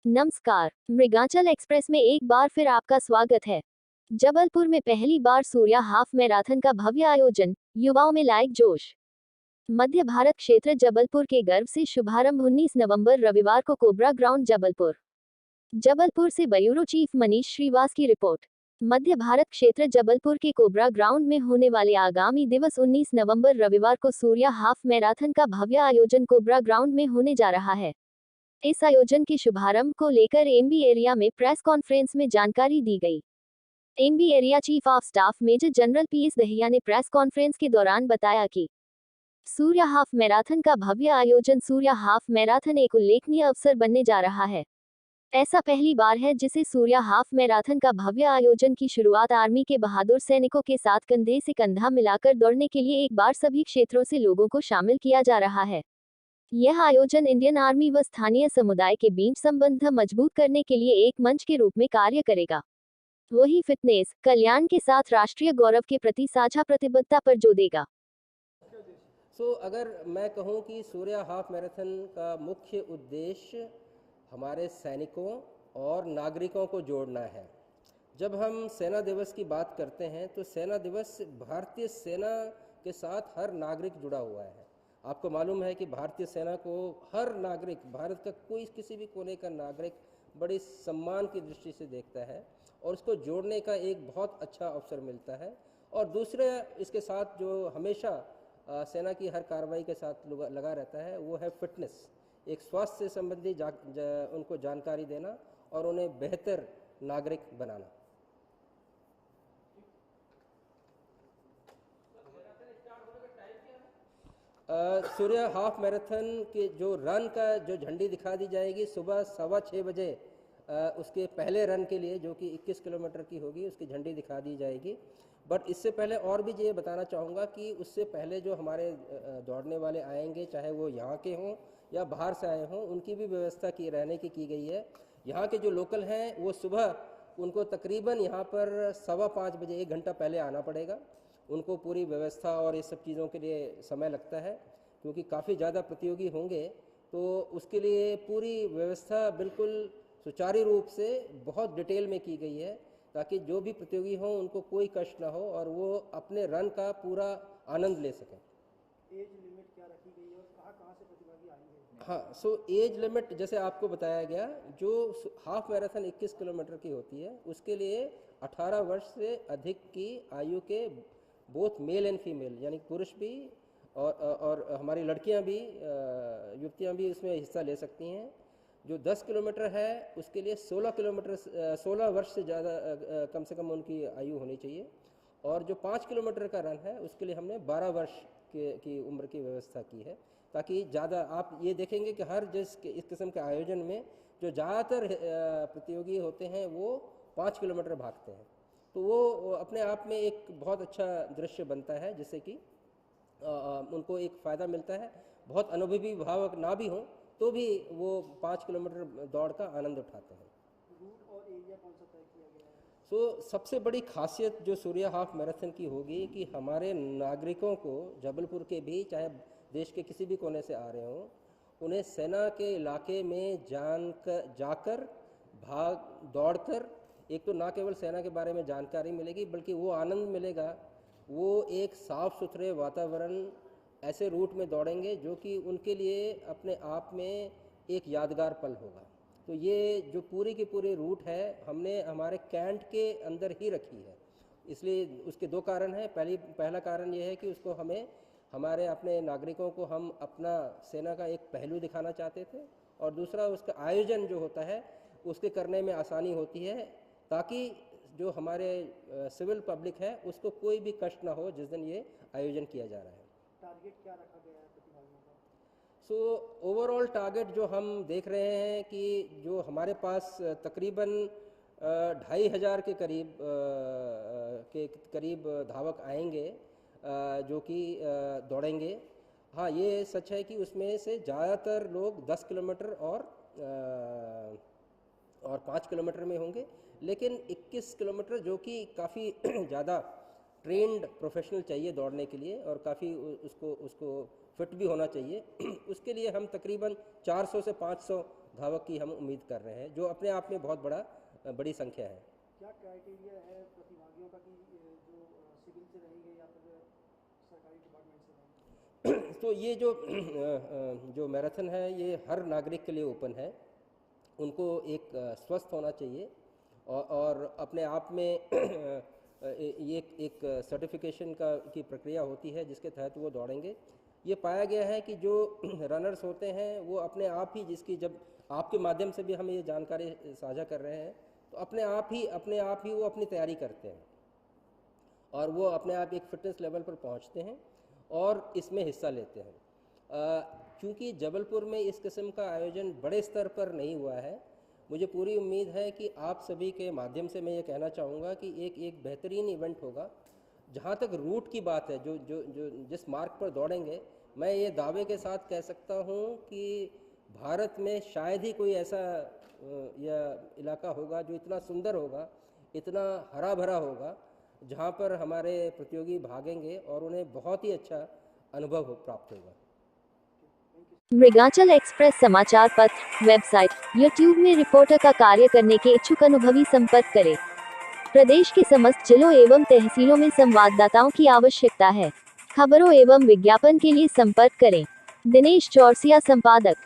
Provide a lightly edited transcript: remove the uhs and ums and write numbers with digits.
नमस्कार, मृगांचल एक्सप्रेस में एक बार फिर आपका स्वागत है। जबलपुर में पहली बार सूर्या हाफ मैराथन का भव्य आयोजन, युवाओं में लाइक जोश। मध्य भारत क्षेत्र जबलपुर के गर्व से शुभारंभ 19 नवंबर रविवार को कोबरा ग्राउंड जबलपुर। जबलपुर से ब्यूरो चीफ मनीष श्रीवास की रिपोर्ट। मध्य भारत क्षेत्र जबलपुर के कोबरा ग्राउंड में होने वाले आगामी दिवस 19 नवंबर रविवार को सूर्या हाफ मैराथन का भव्य आयोजन कोबरा ग्राउंड में होने जा रहा है। इस आयोजन के शुभारंभ को लेकर एमबी एरिया में प्रेस कॉन्फ्रेंस में जानकारी दी गई। MB area chief of staff major general PS Dahiya ने प्रेस कॉन्फ्रेंस के दौरान बताया कि सूर्या हाफ मैराथन का भव्य आयोजन सूर्या हाफ मैराथन एक उल्लेखनीय अवसर बनने जा रहा है। ऐसा पहली बार है जिसे सूर्या हाफ मैराथन का भव्य आयोजन की शुरुआत आर्मी के बहादुर सैनिकों के साथ कंधे से कंधा मिलाकर दौड़ने के लिए एक बार सभी क्षेत्रों से लोगों को शामिल किया जा रहा है। यह आयोजन इंडियन आर्मी व स्थानीय समुदाय के बीच संबंध मजबूत करने के लिए एक मंच के रूप में कार्य करेगा। वही फिटनेस, कल्याण के साथ राष्ट्रीय गौरव के प्रति साझा प्रतिबद्धता पर जोर देगा। अगर मैं कहूं कि सूर्या हाफ मैराथन का मुख्य उद्देश्य हमारे सैनिकों और नागरिकों को जोड़ना है। जब हम सेना दिवस की बात करते हैं तो सेना दिवस भारतीय सेना के साथ हर नागरिक जुड़ा हुआ है। आपको मालूम है कि भारतीय सेना को हर नागरिक, भारत का कोई किसी भी कोने का नागरिक बड़ी सम्मान की दृष्टि से देखता है और उसको जोड़ने का एक बहुत अच्छा अवसर मिलता है। और दूसरे इसके साथ जो हमेशा सेना की हर कार्रवाई के साथ लगा रहता है वो है फिटनेस, एक स्वास्थ्य से संबंधी उनको जानकारी देना और उन्हें बेहतर नागरिक बनाना। सूर्या हाफ मैराथन के जो रन का जो झंडी दिखा दी जाएगी सुबह 6:15 बजे, उसके पहले रन के लिए जो कि 21 किलोमीटर की होगी उसकी झंडी दिखा दी जाएगी। बट इससे पहले और भी ये बताना चाहूँगा कि उससे पहले जो हमारे दौड़ने वाले आएंगे, चाहे वो यहाँ के हों या बाहर से आए हों, उनकी भी व्यवस्था की रहने की गई है। यहाँ के जो लोकल हैं वो सुबह उनको तकरीबन यहाँ पर 5:15 बजे 1 घंटा पहले आना पड़ेगा। उनको पूरी व्यवस्था और ये सब चीज़ों के लिए समय लगता है क्योंकि काफ़ी ज़्यादा प्रतियोगी होंगे, तो उसके लिए पूरी व्यवस्था बिल्कुल सुचारू रूप से बहुत डिटेल में की गई है ताकि जो भी प्रतियोगी हों उनको कोई कष्ट ना हो और वो अपने रन का पूरा आनंद ले सकें। एज लिमिट क्या रखी गई है और कहाँ से प्रतिभागी आएंगे? हाँ, एज लिमिट जैसे आपको बताया गया, जो हाफ मैराथन 21 किलोमीटर की होती है उसके लिए 18 वर्ष से अधिक की आयु के बोथ मेल एंड फीमेल, यानी पुरुष भी और हमारी लड़कियां भी, युवतियां भी इसमें हिस्सा ले सकती हैं। जो 10 किलोमीटर है उसके लिए 16 वर्ष से ज़्यादा कम से कम उनकी आयु होनी चाहिए। और जो 5 किलोमीटर का रन है उसके लिए हमने 12 वर्ष की उम्र की व्यवस्था की है ताकि ज़्यादा, आप ये देखेंगे कि हर इस किस्म के आयोजन में जो ज़्यादातर प्रतियोगी होते हैं वो 5 किलोमीटर भागते हैं, तो वो अपने आप में एक बहुत अच्छा दृश्य बनता है जिससे कि उनको एक फ़ायदा मिलता है। बहुत अनुभवी भावक ना भी हों तो भी वो 5 किलोमीटर दौड़ का आनंद उठाते हैं। रूट और एरिया कौन सा तय किया गया है? सबसे बड़ी खासियत जो सूर्या हाफ मैराथन की होगी कि हमारे नागरिकों को जबलपुर के भी, चाहे देश के किसी भी कोने से आ रहे हों, उन्हें सेना के इलाके में जाकर दौड़कर एक तो ना केवल सेना के बारे में जानकारी मिलेगी बल्कि वो आनंद मिलेगा। वो एक साफ सुथरे वातावरण ऐसे रूट में दौड़ेंगे जो कि उनके लिए अपने आप में एक यादगार पल होगा। तो ये जो पूरी की पूरी रूट है हमने हमारे कैंट के अंदर ही रखी है, इसलिए उसके 2 कारण हैं। पहला कारण ये है कि उसको हमारे अपने नागरिकों को हम अपना सेना का एक पहलू दिखाना चाहते थे, और दूसरा उसका आयोजन जो होता है उसके करने में आसानी होती है ताकि जो हमारे सिविल पब्लिक है उसको कोई भी कष्ट ना हो जिस दिन ये आयोजन किया जा रहा है। टारगेट क्या रखा गया है प्रतिभागियों का? ओवरऑल टारगेट जो हम देख रहे हैं कि जो हमारे पास तकरीबन 2500 के करीब धावक आएंगे जो कि दौड़ेंगे। हाँ, ये सच है कि उसमें से ज़्यादातर लोग 10 किलोमीटर और 5 किलोमीटर में होंगे, लेकिन 21 किलोमीटर जो कि काफ़ी ज़्यादा ट्रेंड प्रोफेशनल चाहिए दौड़ने के लिए और काफ़ी उसको फिट भी होना चाहिए उसके लिए हम तकरीबन 400 से 500 धावक की हम उम्मीद कर रहे हैं, जो अपने आप में बहुत बड़ी संख्या है। क्या क्राइटेरिया है प्रतिभागियों का कि जो सिविल से रहेंगे या फिर सरकारी डिपार्टमेंट से रहेंगे? तो ये जो मैराथन है ये हर नागरिक के लिए ओपन है। उनको एक स्वस्थ होना चाहिए और अपने आप में ये एक सर्टिफिकेशन की प्रक्रिया होती है जिसके तहत वो दौड़ेंगे। ये पाया गया है कि जो रनर्स होते हैं वो अपने आप ही, जिसकी जब आपके माध्यम से भी हम ये जानकारी साझा कर रहे हैं, तो अपने आप ही वो अपनी तैयारी करते हैं और वो अपने आप एक फिटनेस लेवल पर पहुंचते हैं और इसमें हिस्सा लेते हैं। क्योंकि जबलपुर में इस किस्म का आयोजन बड़े स्तर पर नहीं हुआ है, मुझे पूरी उम्मीद है कि आप सभी के माध्यम से मैं ये कहना चाहूँगा कि एक बेहतरीन इवेंट होगा। जहाँ तक रूट की बात है, जो जिस मार्ग पर दौड़ेंगे, मैं ये दावे के साथ कह सकता हूँ कि भारत में शायद ही कोई ऐसा या इलाका होगा जो इतना सुंदर होगा, इतना हरा भरा होगा, जहाँ पर हमारे प्रतियोगी भागेंगे और उन्हें बहुत ही अच्छा अनुभव प्राप्त होगा। मृगांचल एक्सप्रेस समाचार पत्र, वेबसाइट, यूट्यूब में रिपोर्टर का कार्य करने के इच्छुक अनुभवी संपर्क करें। प्रदेश के समस्त जिलों एवं तहसीलों में संवाददाताओं की आवश्यकता है। खबरों एवं विज्ञापन के लिए संपर्क करें। दिनेश चौरसिया, संपादक।